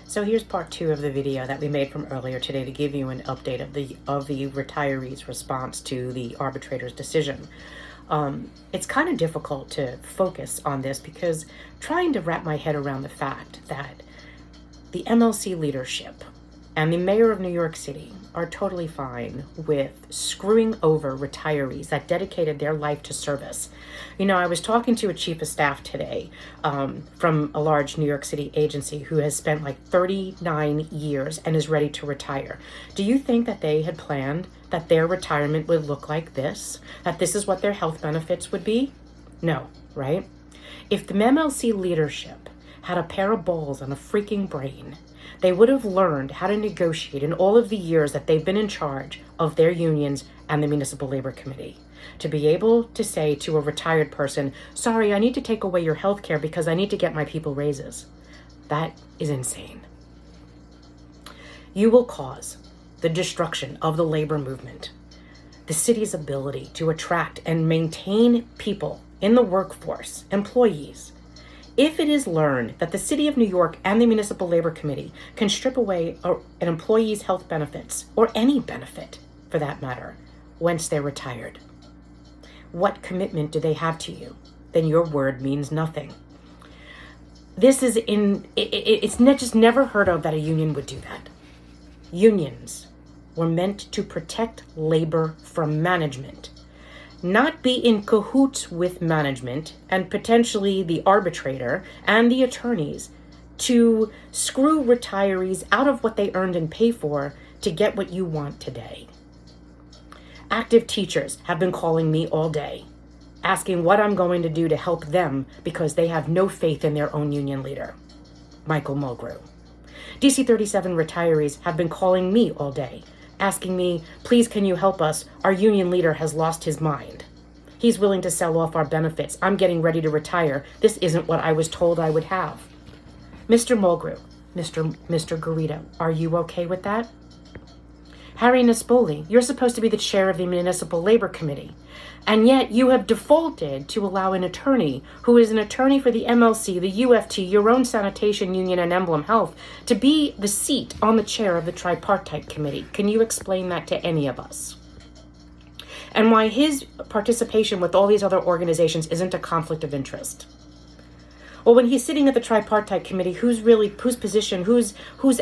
So here's part 2 of the video that we made from earlier today to give you an update of the retirees' response to the arbitrator's decision. It's kind of difficult to focus on this because trying to wrap my head around the fact that the MLC leadership and the mayor of New York City are totally fine with screwing over retirees that dedicated their life to service. You know, I was talking to a chief of staff today from a large New York City agency who has spent like 39 years and is ready to retire. Do you think that they had planned that their retirement would look like this? That this is what their health benefits would be? No, right? If the MLC leadership had a pair of balls and a freaking brain, they would have learned how to negotiate in all of the years that they've been in charge of their unions and the Municipal Labor Committee. To be able to say to a retired person, sorry, I need to take away your health care because I need to get my people raises. That is insane. You will cause the destruction of the labor movement, the city's ability to attract and maintain people in the workforce, employees. If it is learned that the City of New York and the Municipal Labor Committee can strip away an employee's health benefits, or any benefit for that matter, once they're retired, what commitment do they have to you? Then your word means nothing. This is it's just never heard of that a union would do that. Unions were meant to protect labor from management, not be in cahoots with management and potentially the arbitrator and the attorneys to screw retirees out of what they earned and pay for to get what you want today. Active teachers have been calling me all day, asking what I'm going to do to help them because they have no faith in their own union leader, Michael Mulgrew. DC 37 retirees have been calling me all day, asking me, please can you help us? Our union leader has lost his mind. He's willing to sell off our benefits. I'm getting ready to retire. This isn't what I was told I would have. Mr. Mulgrew, Mr. Garrido, are you okay with that? Harry Nespoli, you're supposed to be the chair of the Municipal Labor Committee, and yet you have defaulted to allow an attorney who is an attorney for the MLC, the UFT, your own sanitation union, and Emblem Health, to be the seat on the chair of the tripartite committee. Can you explain that to any of us? And why his participation with all these other organizations isn't a conflict of interest? Well, when he's sitting at the tripartite committee, whose position, whose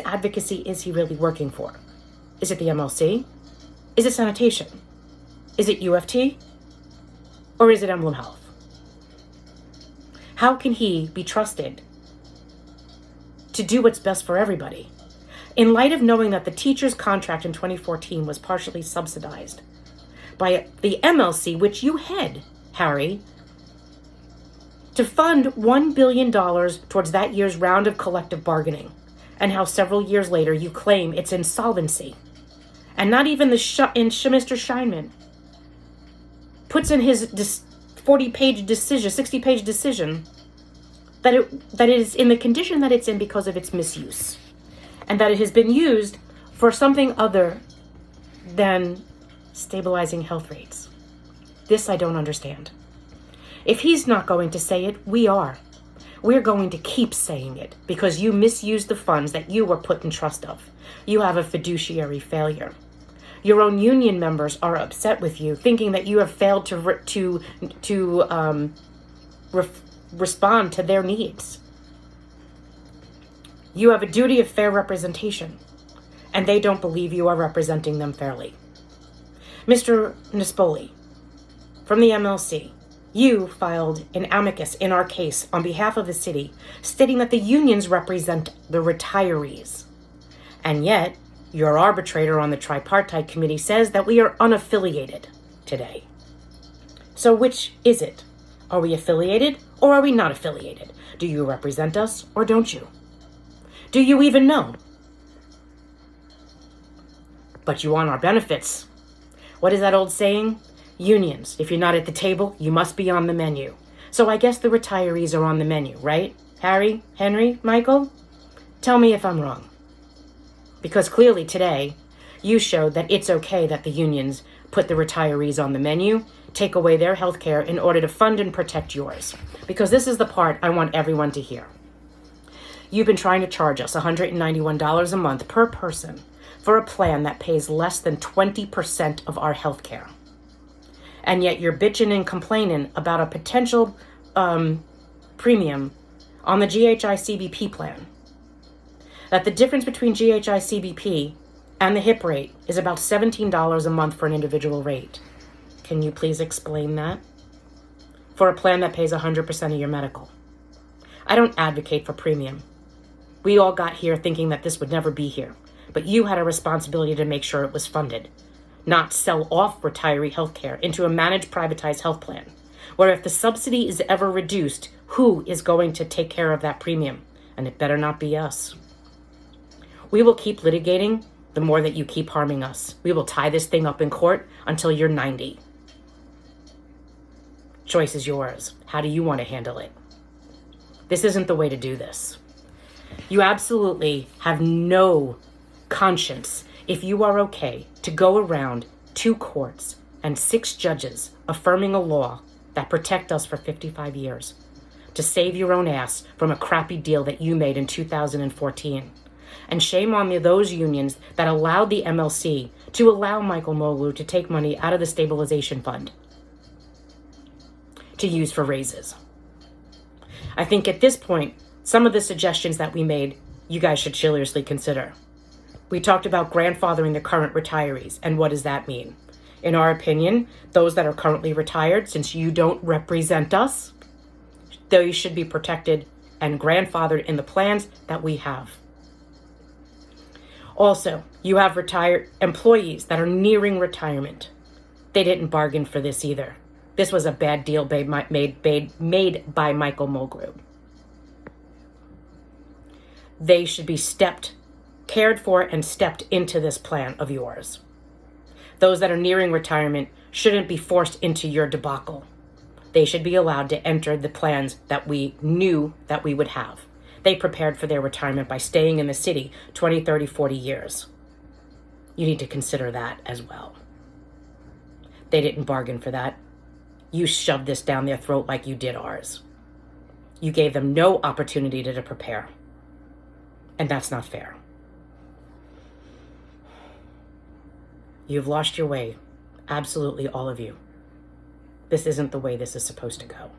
advocacy is he really working for? Is it the MLC? Is it sanitation? Is it UFT? Or is it Emblem Health? How can he be trusted to do what's best for everybody? In light of knowing that the teacher's contract in 2014 was partially subsidized by the MLC, which you head, Harry, to fund $1 billion towards that year's round of collective bargaining, and how several years later you claim it's insolvency. And not even Mr. Scheinman puts in his 40-page decision, 60-page decision, that it is in the condition that it's in because of its misuse, and that it has been used for something other than stabilizing health rates. This I don't understand. If he's not going to say it, we are. We're going to keep saying it because you misused the funds that you were put in trust of. You have a fiduciary failure. Your own union members are upset with you, thinking that you have failed to respond to their needs. You have a duty of fair representation, and they don't believe you are representing them fairly. Mr. Nespoli, from the MLC, you filed an amicus in our case on behalf of the city, stating that the unions represent the retirees. And yet, your arbitrator on the tripartite committee says that we are unaffiliated today. So which is it? Are we affiliated or are we not affiliated? Do you represent us or don't you? Do you even know? But you want our benefits. What is that old saying? Unions, if you're not at the table, you must be on the menu. So I guess the retirees are on the menu, right? Harry, Henry, Michael? Tell me if I'm wrong. Because clearly today, you showed that it's okay that the unions put the retirees on the menu, take away their health care in order to fund and protect yours. Because this is the part I want everyone to hear. You've been trying to charge us $191 a month per person for a plan that pays less than 20% of our health care. And yet you're bitching and complaining about a potential premium on the GHI CBP plan. That the difference between GHI CBP and the HIP rate is about $17 a month for an individual rate. Can you please explain that? For a plan that pays 100% of your medical. I don't advocate for premium. We all got here thinking that this would never be here, but you had a responsibility to make sure it was funded, not sell off retiree health care into a managed privatized health plan, where if the subsidy is ever reduced, who is going to take care of that premium? And it better not be us. We will keep litigating the more that you keep harming us. We will tie this thing up in court until you're 90. Choice is yours. How do you want to handle it? This isn't the way to do this. You absolutely have no conscience if you are okay to go around 2 courts and 6 judges affirming a law that protect us for 55 years to save your own ass from a crappy deal that you made in 2014. And shame on those unions that allowed the MLC to allow Michael Moglu to take money out of the stabilization fund to use for raises. I think at this point, some of the suggestions that we made, you guys should seriously consider. We talked about grandfathering the current retirees, and what does that mean? In our opinion, those that are currently retired, since you don't represent us, they should be protected and grandfathered in the plans that we have. Also, you have retired employees that are nearing retirement. They didn't bargain for this either. This was a bad deal made by Michael Mulgrew. They should be cared for and stepped into this plan of yours. Those that are nearing retirement shouldn't be forced into your debacle. They should be allowed to enter the plans that we knew that we would have. They prepared for their retirement by staying in the city 20, 30, 40 years. You need to consider that as well. They didn't bargain for that. You shoved this down their throat like you did ours. You gave them no opportunity to prepare. And that's not fair. You've lost your way. Absolutely all of you. This isn't the way this is supposed to go.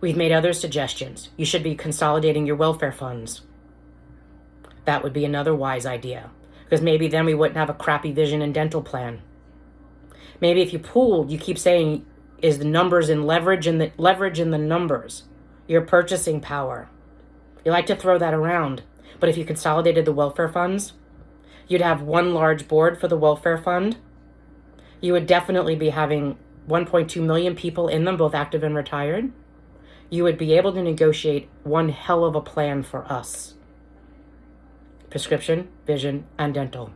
We've made other suggestions. You should be consolidating your welfare funds. That would be another wise idea, because maybe then we wouldn't have a crappy vision and dental plan. Maybe if you pooled, you keep saying, is the numbers in leverage in the numbers, your purchasing power. You like to throw that around, but if you consolidated the welfare funds, you'd have one large board for the welfare fund. You would definitely be having 1.2 million people in them, both active and retired. You would be able to negotiate one hell of a plan for us. Prescription, vision, and dental.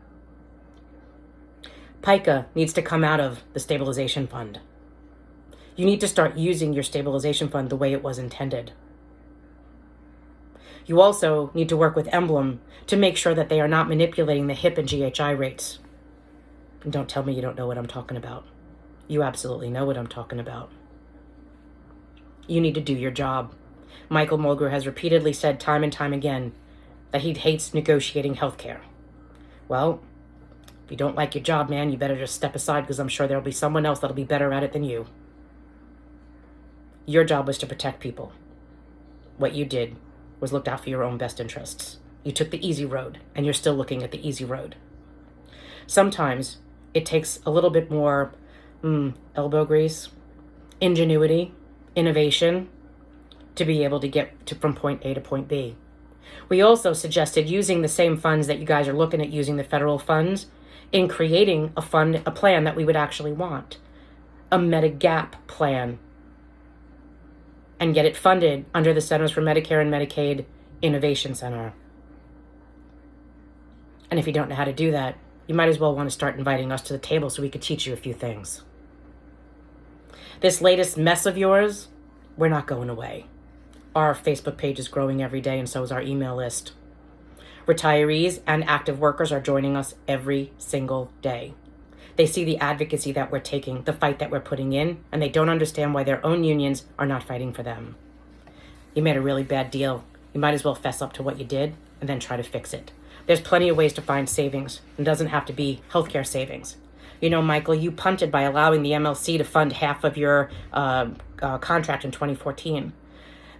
PICA needs to come out of the stabilization fund. You need to start using your stabilization fund the way it was intended. You also need to work with Emblem to make sure that they are not manipulating the HIP and GHI rates. And don't tell me you don't know what I'm talking about. You absolutely know what I'm talking about. You need to do your job. Michael Mulgrew has repeatedly said time and time again that he hates negotiating healthcare. Well, if you don't like your job, man, you better just step aside, because I'm sure there'll be someone else that'll be better at it than you. Your job was to protect people. What you did was looked out for your own best interests. You took the easy road, and you're still looking at the easy road. Sometimes it takes a little bit more elbow grease, ingenuity, innovation to be able to get from point A to point B. We also suggested using the same funds that you guys are looking at using, the federal funds, in creating a plan that we would actually want, a Medigap plan, and get it funded under the Centers for Medicare and Medicaid Innovation Center. And if you don't know how to do that, you might as well want to start inviting us to the table so we could teach you a few things. This latest mess of yours, we're not going away. Our Facebook page is growing every day, and so is our email list. Retirees and active workers are joining us every single day. They see the advocacy that we're taking, the fight that we're putting in, and they don't understand why their own unions are not fighting for them. You made a really bad deal You might as well fess up to what you did and then try to fix it. There's plenty of ways to find savings. It doesn't have to be healthcare savings. You know, Michael, you punted by allowing the MLC to fund half of your contract in 2014.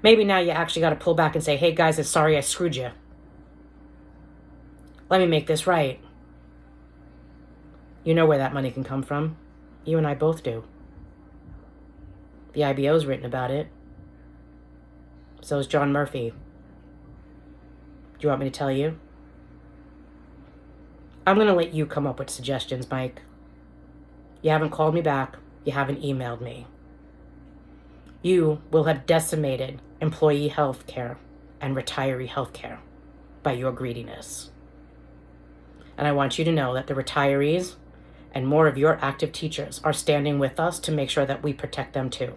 Maybe now you actually got to pull back and say, hey, guys, I'm sorry I screwed you. Let me make this right. You know where that money can come from. You and I both do. The IBO's written about it. So is John Murphy. Do you want me to tell you? I'm going to let you come up with suggestions, Mike. You haven't called me back. You haven't emailed me. You will have decimated employee health care and retiree health care by your greediness. And I want you to know that the retirees and more of your active teachers are standing with us to make sure that we protect them too.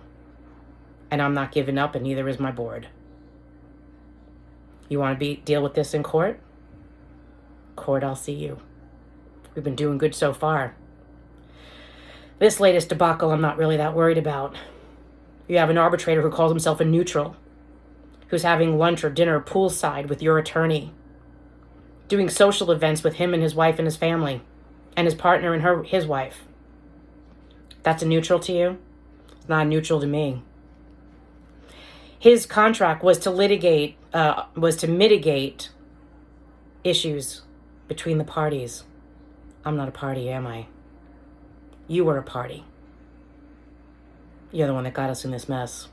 And I'm not giving up, and neither is my board. You want to deal with this in court? Court, I'll see you. We've been doing good so far. This latest debacle I'm not really that worried about. You have an arbitrator who calls himself a neutral, who's having lunch or dinner poolside with your attorney, doing social events with him and his wife and his family, and his partner and his wife. That's a neutral to you? It's not a neutral to me. His contract was to mitigate issues between the parties. I'm not a party, am I? You were a party. You're the one that got us in this mess.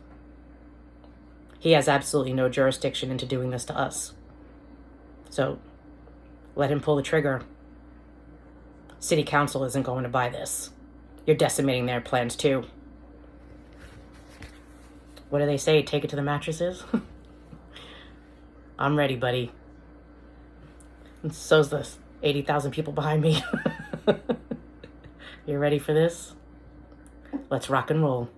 He has absolutely no jurisdiction into doing this to us. So let him pull the trigger. City Council isn't going to buy this. You're decimating their plans too. What do they say? Take it to the mattresses? I'm ready, buddy. And so's the 80,000 people behind me. You ready for this? Let's rock and roll.